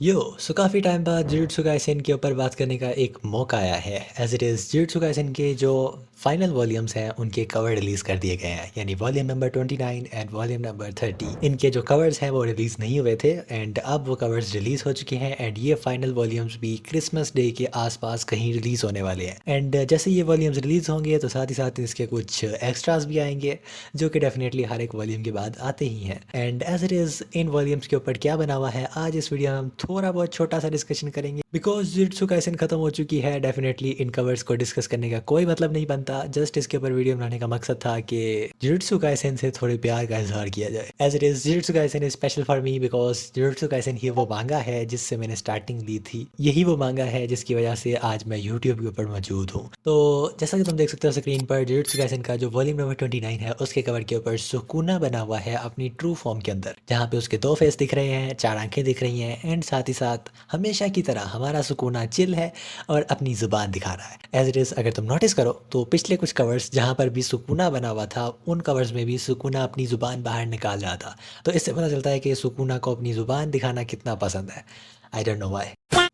सो काफ़ी टाइम बाद jujutsu Kaisen के ऊपर बात करने का एक मौका आया है। As it is jujutsu Kaisen के जो फाइनल वॉल्यूम्स हैं उनके कवर रिलीज़ कर दिए गए हैं, यानी volume number 29 and volume number 30। इनके जो कवर्स हैं वो रिलीज़ नहीं हुए थे एंड अब वो कवर्स रिलीज़ हो चुके हैं एंड ये फाइनल वॉल्यूम्स भी क्रिसमस डे के आसपास कहीं रिलीज़ होने वाले हैं। एंड जैसे ये वॉल्यूम्स रिलीज़ होंगे तो साथ ही साथ इसके कुछ एक्स्ट्रास भी आएंगे जो कि डेफिनेटली हर एक वॉल्यूम के बाद आते ही हैं। And as it is in volumes के ऊपर क्या बना हुआ है, आज इस वीडियो में हम थोड़ा बहुत छोटा सा डिस्कशन करेंगे। बिकॉज जुजुत्सु काइसेन खत्म हो चुकी है, डेफिनेटली इन कवर्स को डिस्कस करने का कोई मतलब नहीं बनता। जस्ट इसके ऊपर वीडियो बनाने का मकसद था कि जुजुत्सु काइसेन से थोड़े प्यार का इजहार किया जाए। As it is Jujutsu Kaisen is special for me because Jujutsu Kaisen ही वो मांगा है जिससे मैंने स्टार्टिंग ली थी। यही वो मांगा है जिसकी वजह से आज मैं यूट्यूब के ऊपर मौजूद हूँ। तो जैसा कि तुम देख सकते हो स्क्रीन पर, जुजुत्सु काइसेन का जो वॉल्यूम नंबर 29 है उसके कवर के ऊपर सुकुना बना हुआ है अपनी ट्रू फॉर्म के अंदर, जहाँ पे उसके दो फेस दिख रहे हैं, चार आंखें दिख रही हैं एंड साथ ही साथ हमेशा की तरह हमारा सुकूना चिल है और अपनी ज़ुबान दिखा रहा है। एज इट इज़ अगर तुम नोटिस करो तो पिछले कुछ कवर्स जहाँ पर भी सुकूना बना हुआ था उन कवर्स में भी सुकूना अपनी ज़ुबान बाहर निकाल रहा था। तो इससे पता चलता है कि सुकूना को अपनी ज़ुबान दिखाना कितना पसंद है। I don't know why.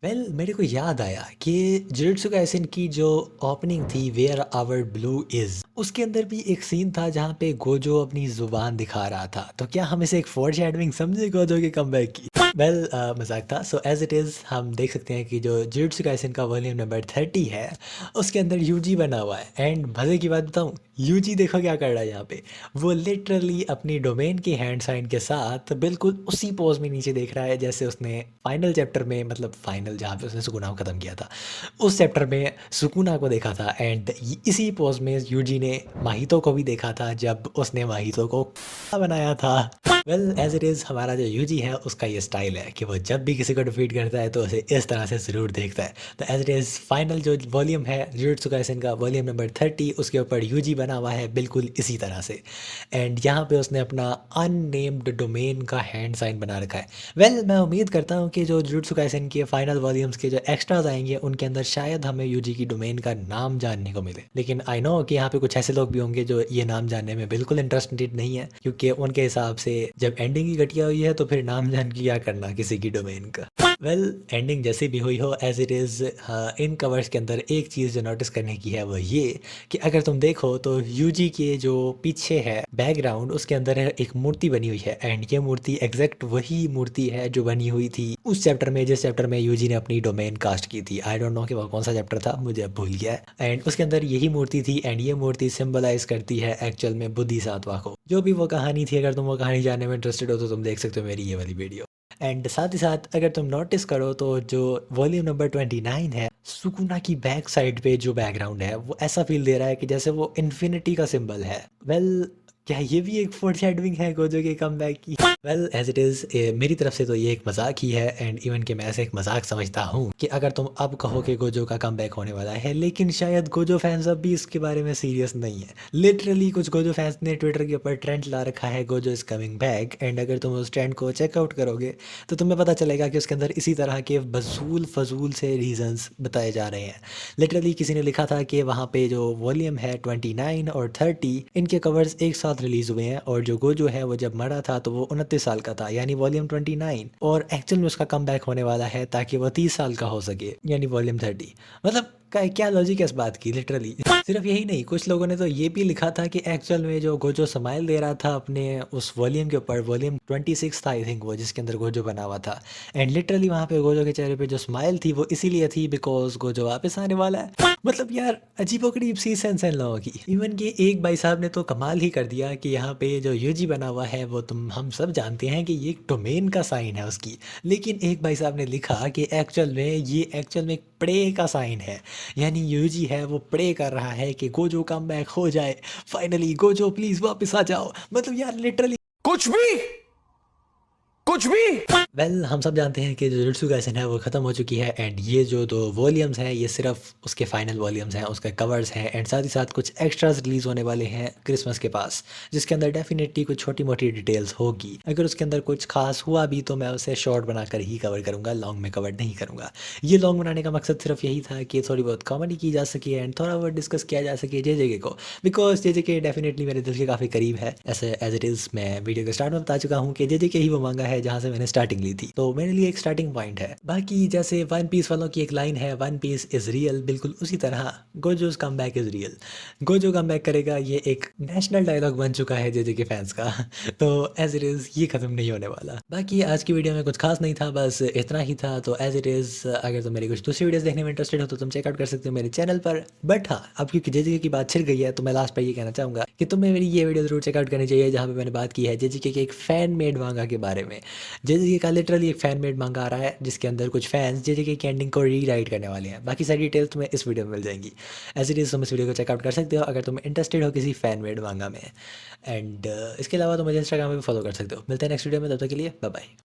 मेरे को याद आया कि जुजुत्सु काइसेन की जो ओपनिंग थी वेयर आवर ब्लू इज, उसके अंदर भी एक सीन था जहाँ पे गोजो अपनी जुबान दिखा रहा था। तो क्या हम इसे एक फोरशैडोइंग समझे गोजो के कमबैक की? मजाक था। सो एज इट इज़ हम देख सकते हैं कि जो जुजुत्सु काइसेन का वॉल्यूम नंबर 30 है उसके अंदर यूजी बना हुआ है। एंड मज़े की बात बताऊँ, यूजी देखो क्या कर रहा है यहाँ पे। वो लिटरली अपनी डोमेन की हैंड साइन के साथ बिल्कुल उसी पोज में नीचे देख रहा है जैसे उसने फाइनल चैप्टर में, मतलब फाइनल जहाँ पे उसने सुकुना को ख़त्म किया था उस चैप्टर में सुकुना को देखा था। एंड इसी पोज में यूजी ने माहितो को भी देखा था जब उसने माहितो को बनाया था। एज इट इज़ हमारा जो यूजी है उसका ये स्टाइल है कि वो जब भी किसी को डिफीट करता है तो उसे इस तरह से ज़रूर देखता है। तो एज इट इज़ फाइनल जो वॉल्यूम है जुजुत्सु काइसेन का वॉल्यूम नंबर 30, उसके ऊपर यूजी बना हुआ है बिल्कुल इसी तरह से। एंड यहाँ पे उसने अपना अननेम्ड डोमेन का हैंड साइन बना रखा है। मैं उम्मीद करता हूँ कि जो जुजुत्सु काइसेन के फाइनल वॉल्यूम्स के जो एक्स्ट्राज आएंगे उनके अंदर शायद हमें यूजी की डोमेन का नाम जानने को मिले। लेकिन आई नो कि यहाँ पे कुछ ऐसे लोग भी होंगे जो ये नाम जानने में बिल्कुल इंटरेस्टेड नहीं है, क्योंकि उनके हिसाब से जब एंडिंग ही घटिया हुई है तो फिर नाम जान के क्या करना किसी की डोमेन का। एंडिंग जैसी भी हुई हो, as it is in covers के अंदर एक चीज़ जो नोटिस करने की है वो ये कि अगर तुम देखो तो यूजी के जो पीछे है बैकग्राउंड, उसके अंदर एक मूर्ति बनी हुई है। एंड ये मूर्ति एग्जैक्ट वही मूर्ति है जो बनी हुई थी उस चैप्टर में, जिस चैप्टर में यूजी ने अपनी डोमेन कास्ट की थी। आई डोंट नो कि वो कौन सा चैप्टर था, मुझे अब भूल गया है। एंड उसके अंदर यही मूर्ति थी एंड ये मूर्ति सिंबलाइज करती है एक्चुअल में बोधिसत्व को। जो भी वो कहानी थी, अगर तुम वो कहानी जानने में इंटरेस्टेड हो तो तुम देख सकते हो मेरी ये वाली वीडियो। एंड साथ ही साथ अगर तुम नोटिस करो तो जो वॉल्यूम नंबर 29 है, सुकुना की बैक साइड पे जो बैकग्राउंड है वो ऐसा फील दे रहा है कि जैसे वो इन्फिनिटी का सिंबल है। क्या ये भी एक फोरशैडोइंग है गोजो के कमबैक की? एज इट इज़ मेरी तरफ से तो ये एक मजाक ही है। एंड इवन कि मैं ऐसे एक मजाक समझता हूँ कि अगर तुम अब कहो कि गोजो का कमबैक होने वाला है, लेकिन शायद गोजो फैंस अब भी इसके बारे में सीरियस नहीं है। लिटरली कुछ गोजो फैंस ने ट्विटर के ऊपर ट्रेंड ला रखा है Gojo is coming back. And अगर तुम उस ट्रेंड को चेकआउट करोगे तो तुम्हें पता चलेगा कि उसके अंदर इसी तरह के बसूल फजूल से रीजंस बताए जा रहे हैं। लिटरली किसी ने लिखा था कि वहाँ पे जो वॉल्यूम है 29 और 30, इनके कवर्स एक साथ रिलीज हुए हैं और जो गोजो है वो जब मरा था तो वो 29 साल का था, यानी वॉल्यूम 29, और एक्चुअल में उसका कम बैक होने वाला है ताकि वो 30 साल का हो सके, यानी वॉल्यूम 30। मतलब क्या लॉजिक है इस बात की? लिटरली सिर्फ यही नहीं, कुछ लोगों ने तो ये भी लिखा था कि एक्चुअल में जो गोजो स्माइल दे रहा था अपने उस वॉल्यूम के ऊपर, वॉल्यूम 26 था आई थिंक वो, जिसके अंदर गोजो बना हुआ था। एंड लिटरली वहाँ पे गोजो के चेहरे पे जो स्माइल थी वो इसीलिए थी बिकॉज गोजो वापस आने वाला है। मतलब यार अजीबोगरीब सी सेंस है इन लोगों की। इवन कि एक भाई साहब ने तो कमाल ही कर दिया कि यहाँ पे जो यूजी बना हुआ है वो हम सब जानते हैं कि ये एक डोमेन का साइन है उसकी, लेकिन एक भाई साहब ने लिखा कि एक्चुअल में ये एक्चुअल में एक प्रे का साइन है। यानी यूजी है वो प्रे कर रहा है कि गोजो कम बैक हो जाए, फाइनली गोजो प्लीज वापस आ जाओ। मतलब यार लिटरली कुछ भी कुछ भी। हम सब जानते हैं कि जो जुजुत्सु काइसेन है वो ख़त्म हो चुकी है। एंड ये जो दो वॉल्यूम्स हैं ये सिर्फ उसके फाइनल वॉल्यूम्स हैं, उसके कवर्स हैं। एंड साथ ही साथ कुछ एक्स्ट्रास रिलीज़ होने वाले हैं क्रिसमस के पास, जिसके अंदर डेफिनेटली कुछ छोटी मोटी डिटेल्स होगी। अगर उसके अंदर कुछ खास हुआ भी तो मैं उसे शॉर्ट बनाकर ही कवर करूँगा, लॉन्ग में कवर नहीं करूँगा। ये लॉन्ग बनाने का मकसद सिर्फ यही था कि थोड़ी बहुत कॉमेडी की जा सके एंड थोड़ा बहुत डिस्कस किया जा सके जे को, बिकॉज जे डेफिनेटली मेरे दिल के काफ़ी करीब है। ऐसे एज इट इज़ मैं वीडियो के स्टार्ट में बता चुका हूँ कि जे ही वो मांगा है है जहाँ से मैंने स्टार्टिंग ली थी, तो मेरे लिए एक स्टार्टिंग पॉइंट है। बाकी जैसे वन पीस वालों की एक लाइन है, वन पीस इज़ रियल, बिल्कुल उसी तरह Gojo's come back is real. Gojo come back करेगा, ये एक नेशनल डायलॉग बन चुका है जेजे के फैंस का। तो एज इट इज़ ये ख़त्म नहीं होने वाला। बाकी आज की वीडियो में कुछ खास नहीं था, बस इतना ही था। तो एज इट इज़ अगर तुम मेरी कुछ दूसरी वीडियोस देखने में इंटरेस्टेड हो तो तुम चेकआउट कर सकते हो मेरे चैनल पर। बट हाँ, अब क्योंकि जेजे की बात छिड़ गई है तो मैं लास्ट पर ये कहना चाहूँगा कि तुम्हें मेरी ये वीडियो जरूर चेकआउट करनी चाहिए जहाँ पे मैंने बात की है जेजे के एक फ़ैन मेड मांगा के बारे में। जेजे का लिटरली एक फ़ैन मेड मांगा आ रहा है जिसके अंदर कुछ फैंस जेजे की एंडिंग को रीराइट करने वाले हैं। बाकी सारी डिटेल्स तुम्हें इस वीडियो में मिल जाएंगी। एज इट इज़ तुम इस वीडियो को चेकआउट कर सकते हो अगर तुम इंटरेस्टेड हो किसी फ़ैन मेड मांगा में। एंड इसके अलावा तुम मुझे इंस्टाग्राम पे भी फॉलो कर सकते हो। मिलते हैं नेक्स्ट वीडियो में, तब तक के लिए बाय बाय।